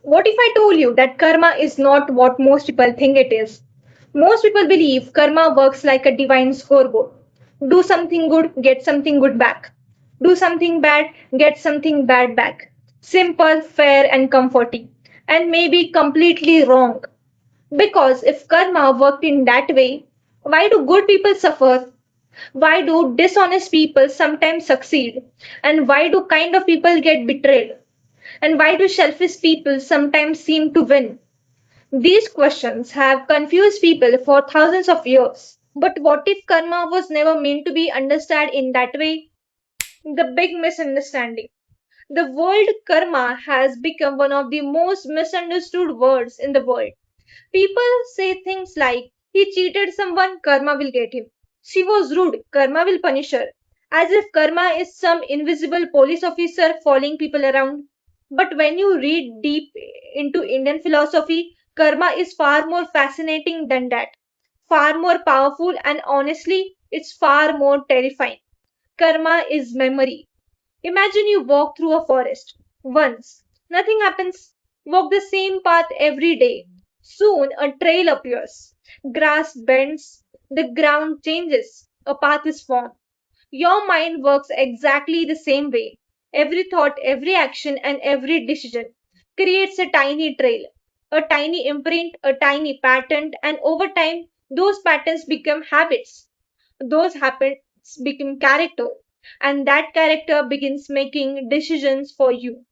What if I told you that karma is not what most people think it is? Most people believe karma works like a divine scoreboard. Do something good, get something good back. Do something bad, get something bad back. Simple, fair, and comforting. And maybe completely wrong. Because if karma worked in that way, why do good people suffer? Why do dishonest people sometimes succeed? And why do kind of people get betrayed? And why do selfish people sometimes seem to win? These questions have confused people for thousands of years. But what if karma was never meant to be understood in that way? The big misunderstanding. The word karma has become one of the most misunderstood words in the world. People say things like, he cheated someone, karma will get him. She was rude, karma will punish her. As if karma is some invisible police officer following people around. But when you read deep into Indian philosophy, karma is far more fascinating than that. Far more powerful, and honestly, it's far more terrifying. Karma is memory. Imagine you walk through a forest. Once, nothing happens. Walk the same path every day. Soon a trail appears. Grass bends, the ground changes, a path is formed. Your mind works exactly the same way. Every thought, every action, and every decision creates a tiny trail, a tiny imprint, a tiny pattern, and over time, those patterns become habits. Those habits become character, and that character begins making decisions for you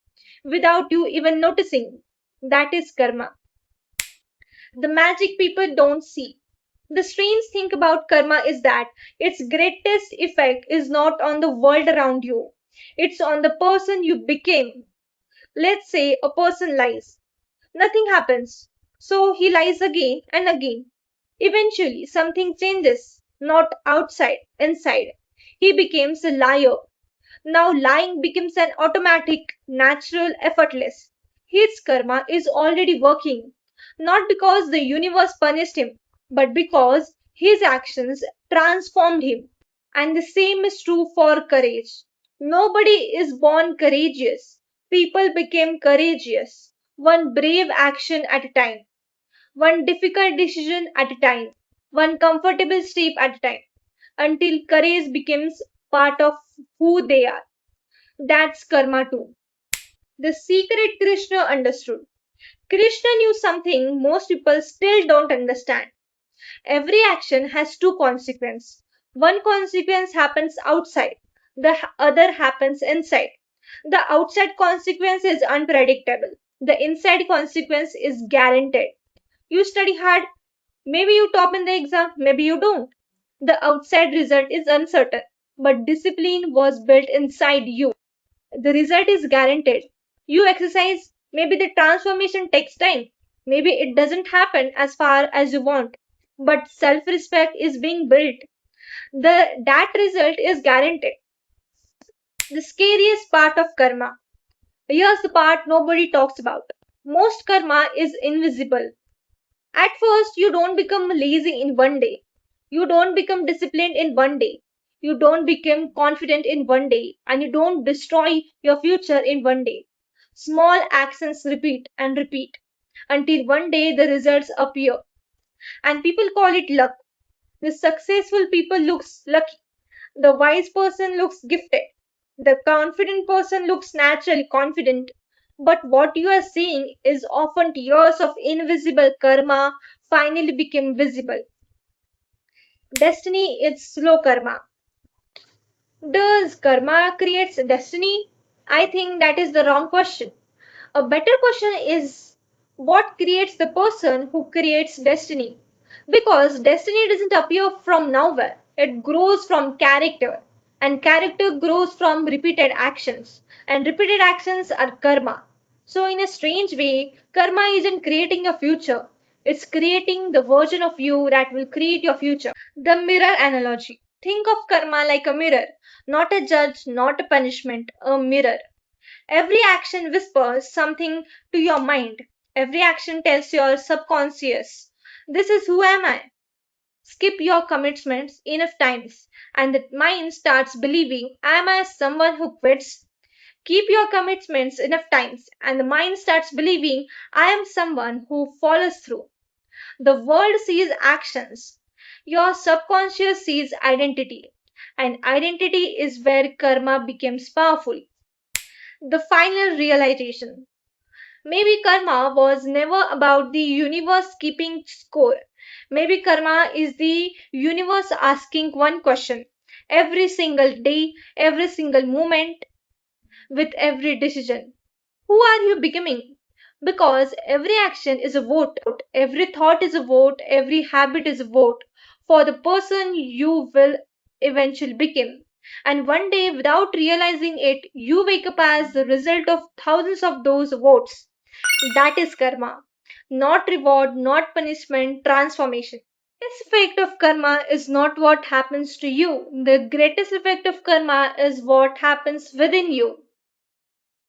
without you even noticing. That is karma, the magic people don't see. The strange thing about karma is that its greatest effect is not on the world around you, it's on the person you became. Let's say a person lies. Nothing happens. So he lies again and again. Eventually, something changes, not outside, inside. He becomes a liar. Now, lying becomes an automatic, natural, effortless. His karma is already working, not because the universe punished him, but because his actions transformed him. And the same is true for courage. Nobody is born courageous. People became courageous, one brave action at a time, one difficult decision at a time, one comfortable step at a time, until courage becomes part of who they are. That's karma too. The secret Krishna understood. Krishna knew something most people still don't understand. Every action has two consequences. One consequence happens outside, the other happens inside. The outside consequence is unpredictable. The inside consequence is guaranteed. You study hard, maybe you top in the exam, maybe you don't. The outside result is uncertain, but discipline was built inside you. The result is guaranteed. You exercise, maybe the transformation takes time. Maybe it doesn't happen as far as you want. But self respect is being built. That result is guaranteed. The scariest part of karma. Here's the part nobody talks about. Most karma is invisible. At first, you don't become lazy in one day. You don't become disciplined in one day. You don't become confident in one day. And you don't destroy your future in one day. Small actions repeat and repeat until one day the results appear. And people call it luck. The successful people looks lucky. The wise person looks gifted. The confident person looks naturally confident. But what you are seeing is often years of invisible karma finally became visible. Destiny is slow karma. Does karma creates destiny? I think that is the wrong question. A better question is what creates the person who creates destiny? Because destiny doesn't appear from nowhere, it grows from character, and character grows from repeated actions, and repeated actions are karma. So, in a strange way, karma isn't creating your future, it's creating the version of you that will create your future. The mirror analogy. Think of karma like a mirror, not a judge, not a punishment, a mirror. Every action whispers something to your mind. Every action tells your subconscious, this is who am I. Skip your commitments enough times, and the mind starts believing, am I someone who quits? Keep your commitments enough times, and the mind starts believing, I am someone who follows through. The world sees actions. Your subconscious sees identity. And identity is where karma becomes powerful. The final realization. Maybe karma was never about the universe keeping score. Maybe karma is the universe asking one question every single day, every single moment, with every decision. Who are you becoming? Because every action is a vote, every thought is a vote, every habit is a vote for the person you will eventually become. And one day, without realizing it, you wake up as the result of thousands of those votes. That is karma. Not reward, not punishment, transformation. This effect of karma is not what happens to you. The greatest effect of karma is what happens within you.